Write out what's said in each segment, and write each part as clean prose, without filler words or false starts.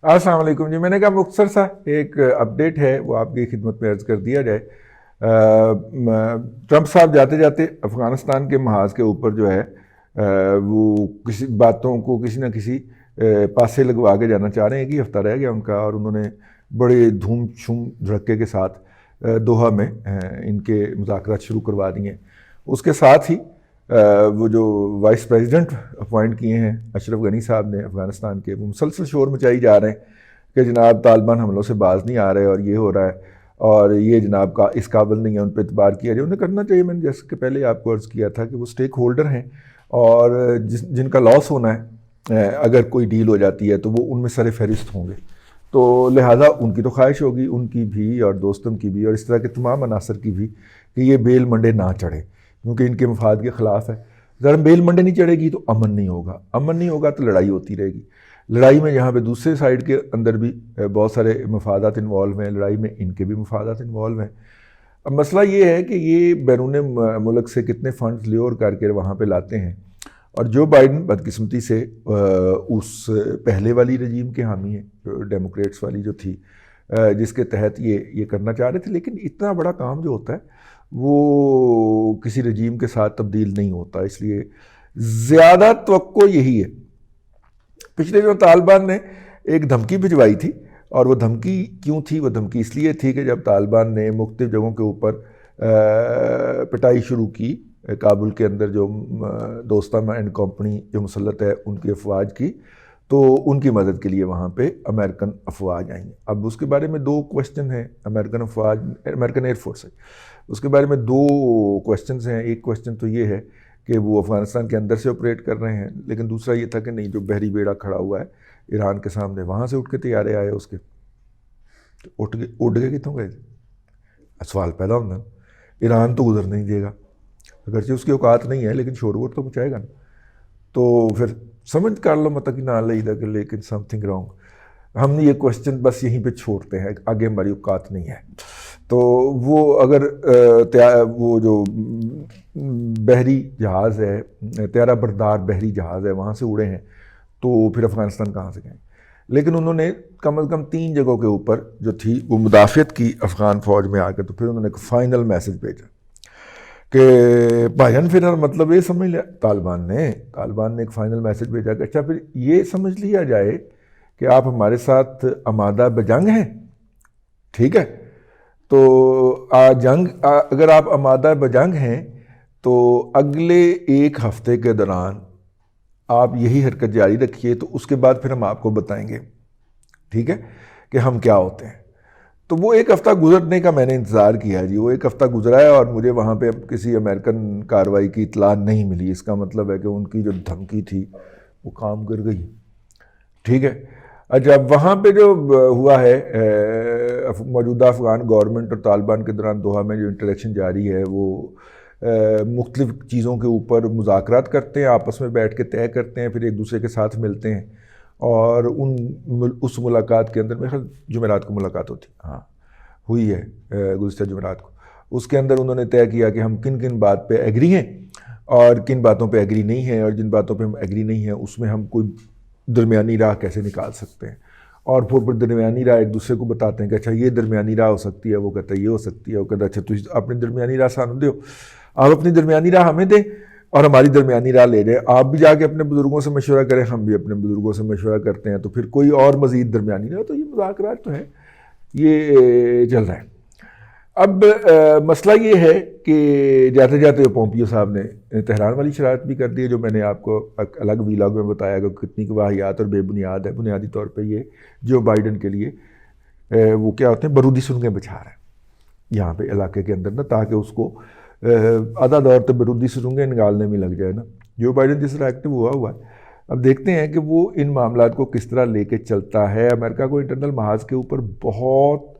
अस्सलाम वालेकुम जी। मैंने कहा मुख्तसर सा एक अपडेट है वो आपकी खिदमत में अर्ज़ कर दिया जाए। ट्रंप साहब जाते जाते अफ़गानिस्तान के महाज के ऊपर जो है वो किसी बातों को किसी न किसी पासे लगवा के जाना चाह रहे हैं। एक ही हफ्ता रह गया उनका और उन्होंने बड़े धूम छूम धड़के के साथ दोहा में इनके मुज़ाकरात शुरू करवा दिए। उसके साथ ही वो जो वाइस प्रेसिडेंट अपॉइंट किए हैं अशरफ गनी साहब ने अफ़गानिस्तान के, वो मुसलसल शोर मचाई जा रहे हैं कि जनाब तालिबान हमलों से बाज नहीं आ रहे और ये हो रहा है और ये जनाब का इस काबिल नहीं है, उन पर एतबार किया जाए। उन्हें करना चाहिए। मैंने जैसे कि पहले आपको अर्ज़ किया था कि वो स्टेक होल्डर हैं और जिनका लॉस होना है अगर कोई डील हो जाती है तो वो उनमें सर फहरिस्त होंगे। तो लिहाजा उनकी तो ख्वाहिश होगी, उनकी भी और दोस्तों की भी और इस तरह के तमाम अनासर की भी, कि ये बेल मंडे ना चढ़े क्योंकि इनके मफाद के ख़िलाफ़ है। ज़रा बेल मंडे नहीं चढ़ेगी तो अमन नहीं होगा, अमन नहीं होगा तो लड़ाई होती रहेगी। लड़ाई में यहाँ पे दूसरे साइड के अंदर भी बहुत सारे मफादात इन्वॉल्व हैं, लड़ाई में इनके भी मफादात इन्वॉल्व हैं। अब मसला ये है कि ये बैरून मुल्क से कितने फ़ंड्स ले और करके वहाँ पे लाते हैं और जो बाइडन बदकिस्मती से उस पहले वाली रजीम के हामी हैं, डेमोक्रेट्स वाली जो थी, जिसके तहत ये करना चाह रहे थे। लेकिन इतना बड़ा काम जो होता है वो किसी रजीम के साथ तब्दील नहीं होता, इसलिए ज़्यादा तवक्को यही है। पिछले जो तालिबान ने एक धमकी भिजवाई थी और वो धमकी क्यों थी? वो धमकी इसलिए थी कि जब तालिबान ने मुख्तलिफ जगहों के ऊपर पिटाई शुरू की, काबुल के अंदर जो दोस्ताना एंड कंपनी जो मुसल्लत है उनकी अफवाज की, तो उनकी मदद के लिए वहाँ पे अमेरिकन अफवाज आई। अब उसके बारे में दो क्वेश्चन हैं। अमेरिकन अफवाज, अमेरिकन एयरफोर्स है, उसके बारे में दो क्वेश्चन हैं। एक क्वेश्चन तो ये है कि वो अफ़गानिस्तान के अंदर से ऑपरेट कर रहे हैं, लेकिन दूसरा ये था कि नहीं, जो बहरी बेड़ा खड़ा हुआ है ईरान के सामने, वहाँ से उठ के तैयारे आए उसके, तो उड़ गए कितों गए? सवाल पैदा होना। ईरान तो गुजर नहीं देगा, अगरचे उसकी औकात नहीं है, लेकिन शोर वोर तो मचाएगा ना। तो फिर समझ कर लो मतलब कि ना लेदा कि लेकिन समथिंग रॉन्ग। हम ये क्वेश्चन बस यहीं पे छोड़ते हैं, आगे हमारी औकात नहीं है। तो वो अगर वो जो बहरी जहाज़ है, त्यारा बरदार बहरी जहाज़ है, वहाँ से उड़े हैं तो फिर अफ़गानिस्तान कहाँ से गए? लेकिन उन्होंने कम से कम 3 जगहों के ऊपर जो थी वो मुदाफ़ियत की अफ़गान फ़ौज में आकर। तो फिर उन्होंने एक फ़ाइनल मैसेज भेजा कि भाईजान, फिर मतलब ये समझ लिया तालिबान ने एक फ़ाइनल मैसेज भेजा कि अच्छा फिर ये समझ लिया जाए कि आप हमारे साथ आमादा बजंग हैं, ठीक है? तो अगर आप आमादा बजंग हैं तो अगले 1 हफ्ते के दौरान आप यही हरकत जारी रखिए, तो उसके बाद फिर हम आपको बताएंगे, ठीक है, कि हम क्या होते हैं। तो वो 1 हफ़्ता गुजरने का मैंने इंतज़ार किया जी। वो 1 हफ़्ता गुजरा है और मुझे वहाँ पे किसी अमेरिकन कार्रवाई की इतला नहीं मिली। इसका मतलब है कि उनकी जो धमकी थी वो काम कर गई, ठीक है। अच्छा, वहाँ पे जो हुआ है मौजूदा अफ़गान गवर्नमेंट और तालिबान के दौरान दोहा में जो इंटरेक्शन जारी है, वो मुख्तलिफ़ चीज़ों के ऊपर मुज़ाकरात करते हैं, आपस में बैठ के तय करते हैं, फिर एक दूसरे के साथ मिलते हैं और उस मुलाकात के अंदर मेरे ख्याल जुमेरात को मुलाकात होती, हाँ हुई है गुज़िश्ता जुमेरात को। उसके अंदर उन्होंने तय किया कि हम किन किन बात पे एग्री हैं और किन बातों पे एग्री नहीं हैं, और जिन बातों पे हम एग्री नहीं हैं उसमें हम कोई दरमियानी राह कैसे निकाल सकते हैं। और फिर दरमियानी राह एक दूसरे को बताते हैं कि अच्छा ये दरमियानी राह हो सकती है, वो कहता है ये हो सकती है, वो कहता है अच्छा तुझ अपनी दरमियानी राह सानू दो, आप अपनी दरमियानी राह हमें दें और हमारी दरमियानी राह ले जाए। आप भी जाके अपने बुज़ुर्गों से मशवरा करें, हम भी अपने बुज़ुर्गों से मशवरा करते हैं, तो फिर कोई और मज़ीद दरमियानी राह। तो ये मुज़ाकरात तो है, ये चल रहा है। अब मसला ये है कि जाते जाते पोम्पियो साहब ने तेहरान वाली शरारत भी कर दी है, जो मैंने आपको अलग वीलॉग में बताया कि कितनी वाहियात और बेबुनियाद है। बुनियादी तौर पे ये जो बाइडन के लिए वो क्या होते हैं, बरूदी सुरंगें बिछा रहे हैं यहाँ पे इलाके के अंदर ना, ताकि उसको आधा दौर तो बरूदी सुरंगें निकालने में लग जाए ना। जो बाइडन जिस तरह एक्टिव हुआ है, अब देखते हैं कि वो इन मामलात को किस तरह लेके चलता है। अमेरिका को इंटरनल महाज के ऊपर बहुत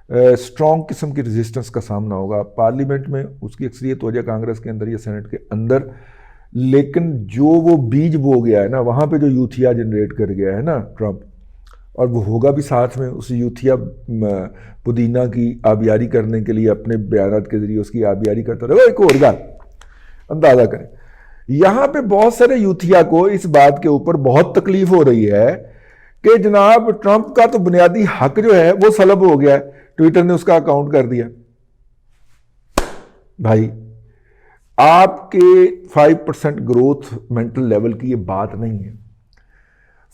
स्ट्रॉन्ग किस्म की रेजिस्टेंस का सामना होगा। पार्लियामेंट में उसकी अक्सरियत हो जाए, कांग्रेस के अंदर या सेनेट के अंदर, लेकिन जो वो बीज बो गया है ना, वहाँ पे जो यूथिया जनरेट कर गया है ना ट्रंप, और वो होगा भी साथ में उस यूथिया पुदीना की आबियारी करने के लिए अपने बयानात के ज़रिए उसकी आबियारी करता रहे। एक और गाल अंदाज़ा करें, यहाँ पे बहुत सारे यूथिया को इस बात के ऊपर बहुत तकलीफ हो रही है कि जनाब ट्रंप का तो बुनियादी हक जो है वो सलब हो गया है, ट्विटर ने उसका अकाउंट कर दिया। भाई आपके 5% ग्रोथ मेंटल लेवल की ये बात नहीं है।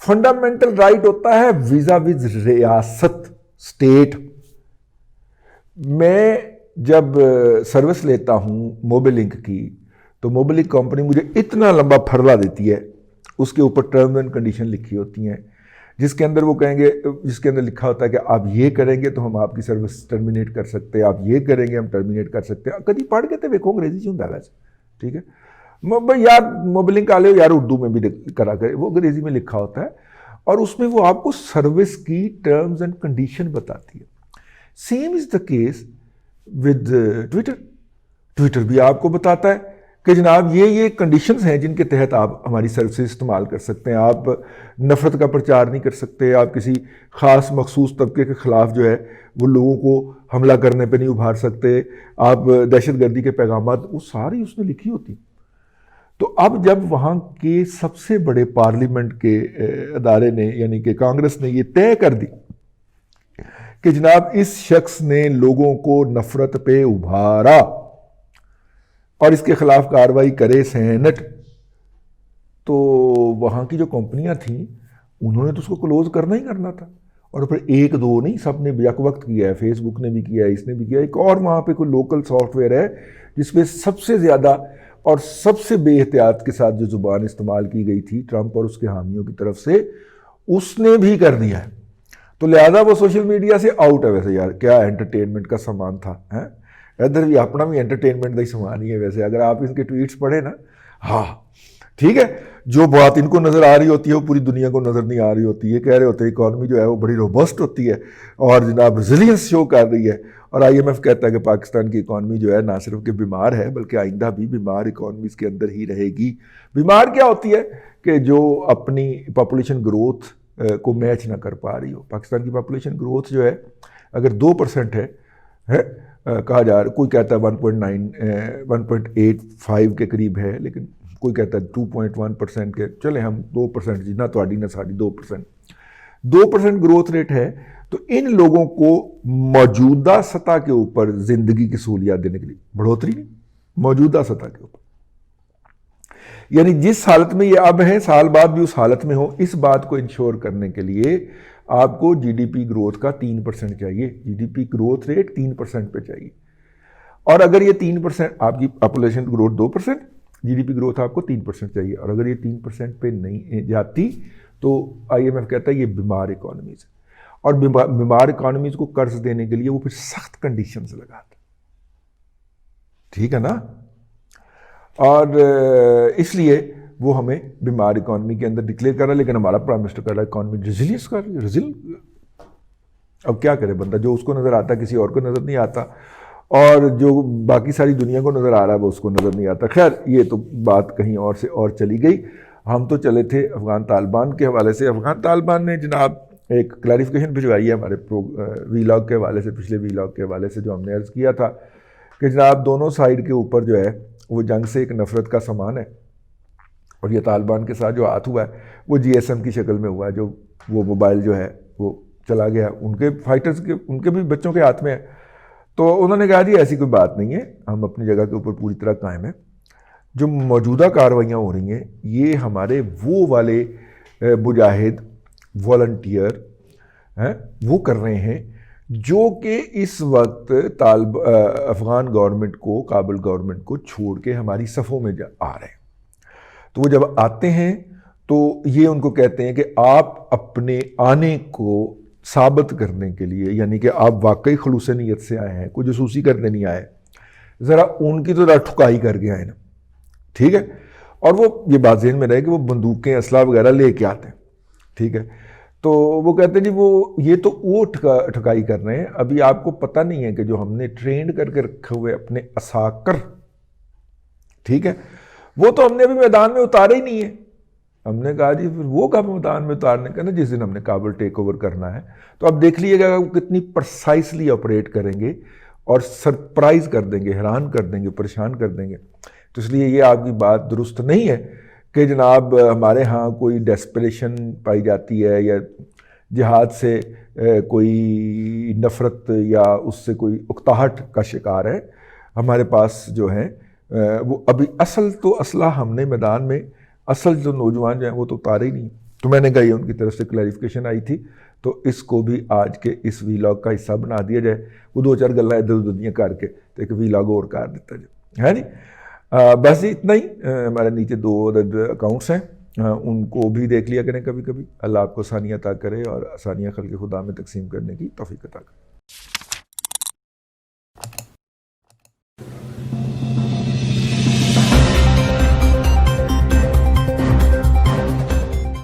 फंडामेंटल राइट होता है वीजा विज रियासत, स्टेट। मैं जब सर्विस लेता हूं मोबिलिंक की, तो मोबिलिंक कंपनी मुझे इतना लंबा फरला देती है, उसके ऊपर टर्म्स एंड कंडीशन लिखी होती हैं, जिसके अंदर वो कहेंगे, जिसके अंदर लिखा होता है कि आप ये करेंगे तो हम आपकी सर्विस टर्मिनेट कर सकते हैं, आप ये करेंगे हम टर्मिनेट कर सकते हैं। कभी पढ़ के तो देखो अंग्रेजी च होंदा वैसे, ठीक है भाई यार, मोबिलिंक वाले यार उर्दू में भी करा करे, वो अंग्रेजी में लिखा होता है और उसमें वो आपको सर्विस की टर्म्स एंड कंडीशन बताती है। Same is the case with Twitter. Twitter भी आपको बताता है कि जनाब ये कंडीशंस हैं जिनके तहत आप हमारी सर्विसेज इस्तेमाल कर सकते हैं। आप नफ़रत का प्रचार नहीं कर सकते, आप किसी ख़ास मखसूस तबके के ख़िलाफ़ जो है वो लोगों को हमला करने पे नहीं उभार सकते, आप दहशतगर्दी के पैगामात, वो सारी उसने लिखी होती। तो अब जब वहाँ के सबसे बड़े पार्लियामेंट के अदारे ने यानी कि कांग्रेस ने ये तय कर दी कि जनाब इस शख्स ने लोगों को नफ़रत पे उभारा और इसके खिलाफ कार्रवाई करे सेनेट, तो वहाँ की जो कंपनियां थीं उन्होंने तो उसको क्लोज करना ही करना था। और फिर एक दो नहीं, सब ने यक वक्त किया है, फेसबुक ने भी किया है, इसने भी किया है। एक और वहाँ पे कोई लोकल सॉफ्टवेयर है जिसमें सबसे ज़्यादा और सबसे बेहतियात के साथ जो ज़ुबान इस्तेमाल की गई थी ट्रंप और उसके हामियों की तरफ से, उसने भी कर दिया है। तो लिहाजा वो सोशल मीडिया से आउट है। वैसे यार क्या एंटरटेनमेंट का सामान था, है इधर भी अपना भी एंटरटेनमेंट का ही सामान ही है। वैसे अगर आप इनके ट्वीट्स पढ़े ना, हाँ ठीक है, जो बात इनको नज़र आ रही होती है वो पूरी दुनिया को नज़र नहीं आ रही होती है। कह रहे होते हैं इकॉनमी जो है वो बड़ी रोबस्ट होती है और जनाब रेजिलियंस शो कर रही है, और IMF कहता है कि पाकिस्तान की इकॉनमी जो है ना सिर्फ कि बीमार है बल्कि आइंदा भी बीमार इकॉनमी के अंदर ही रहेगी। बीमार क्या होती है कि जो अपनी पॉपुलेशन ग्रोथ को मैच ना कर पा रही हो। पाकिस्तान की पॉपुलेशन ग्रोथ जो है अगर 2% है कहा जा रहा, कोई कहता है 1.85 के करीब है, लेकिन कोई कहता है 2.1% के, चले हम 2% जी, ना थोड़ी ना साड़ी 2% ग्रोथ रेट है। तो इन लोगों को मौजूदा सतह के ऊपर जिंदगी की सहूलियात देने के लिए, बढ़ोतरी नहीं, मौजूदा सतह के ऊपर, यानी जिस हालत में ये अब है साल बाद भी उस हालत में हो, इस बात को इंश्योर करने के लिए आपको GDP ग्रोथ का 3% चाहिए। GDP ग्रोथ रेट 3% पे चाहिए। और अगर ये 3%, आपकी पॉपुलेशन ग्रोथ 2%, GDP ग्रोथ आपको 3% चाहिए। और अगर ये 3% पे नहीं जाती तो IMF कहता है ये बीमार इकॉनमीज, और बीमार इकॉनमीज को कर्ज देने के लिए वो फिर सख्त कंडीशंस लगाता, ठीक है ना। और इसलिए वो हमें बीमार इकॉनमी के अंदर डिक्लेयर कर रहा है, लेकिन हमारा प्राइम मिनिस्टर कर रहा है इकॉनमी रेजिलियंस कर रही है, अब क्या करे बंदा, जो उसको नज़र आता किसी और को नज़र नहीं आता, और जो बाकी सारी दुनिया को नज़र आ रहा है वो उसको नज़र नहीं आता। खैर ये तो बात कहीं और से और चली गई। हम तो चले थे अफ़गान तालिबान के हवाले से। अफ़गान तालिबान ने जनाब एक क्लैरिफिकेशन भिजवाई है हमारे वीलॉग के हवाले से, पिछले वीलॉग के हवाले से, जो हमने अर्ज़ किया था कि जनाब दोनों साइड के ऊपर जो है वो जंग से एक नफ़रत का सामान है, और ये तालिबान के साथ जो हाथ हुआ है वो GSM की शक्ल में हुआ है, जो वो मोबाइल जो है वो चला गया उनके फाइटर्स के, उनके भी बच्चों के हाथ में है। तो उन्होंने कहा जी ऐसी कोई बात नहीं है, हम अपनी जगह के ऊपर पूरी तरह कायम है। जो मौजूदा कार्रवाइयाँ हो रही हैं ये हमारे वो वाले मुजाहिद वॉलंटियर हैं वो कर रहे हैं जो कि इस वक्त अफ़गान गवर्नमेंट को, काबुल गवर्नमेंट को छोड़ के हमारी सफ़ों में आ रहे हैं। तो वो जब आते हैं तो ये उनको कहते हैं कि आप अपने आने को साबित करने के लिए, यानी कि आप वाकई खलूस नीयत से आए हैं, कोई जसूसी करने नहीं आए, ज़रा उनकी तो ज़रा ठुकाई करके आए ना, ठीक है। और वो ये बात ज़हन में रहे कि वो बंदूकें असला वगैरह लेके आते हैं, ठीक है। तो वो कहते हैं जी वो ये तो वो ठुकाई कर रहे हैं, अभी आपको पता नहीं है कि जो हमने ट्रेंड करके रखे हुए अपने असाकर, ठीक है, वो तो हमने अभी मैदान में उतारे ही नहीं है। हमने कहा जी फिर वो कब मैदान में उतारने का ना, जिस दिन हमने काबुल टेक ओवर करना है। तो अब देख लीजिएगा वो कितनी प्रिसाइसली ऑपरेट करेंगे और सरप्राइज कर देंगे, हैरान कर देंगे, परेशान कर देंगे। तो इसलिए ये आपकी बात दुरुस्त नहीं है कि जनाब हमारे यहाँ कोई डेस्परेशन पाई जाती है या जिहाद से कोई नफ़रत या उससे कोई उकताहट का शिकार है। हमारे पास जो है वो अभी असल तो असला हमने मैदान में असल जो नौजवान जो हैं वो तो उतारे ही नहीं। तो मैंने कहा उनकी तरफ से क्लैरिफिकेशन आई थी, तो इसको भी आज के इस वीलॉग का हिस्सा बना दिया जाए। वो दो चार गल्लां इधर उधर दियां करके तो एक वीलॉग और कर दिता जाए, है नहीं। बस इतना ही। हमारे नीचे 2 अकाउंट्स हैं, उनको भी देख लिया करें कभी कभी। अल्लाह आपको आसानियाँ अता करे और आसानियाँ खल्क़ खुदा में तकसीम करने की तौफ़ीक़ अता करे।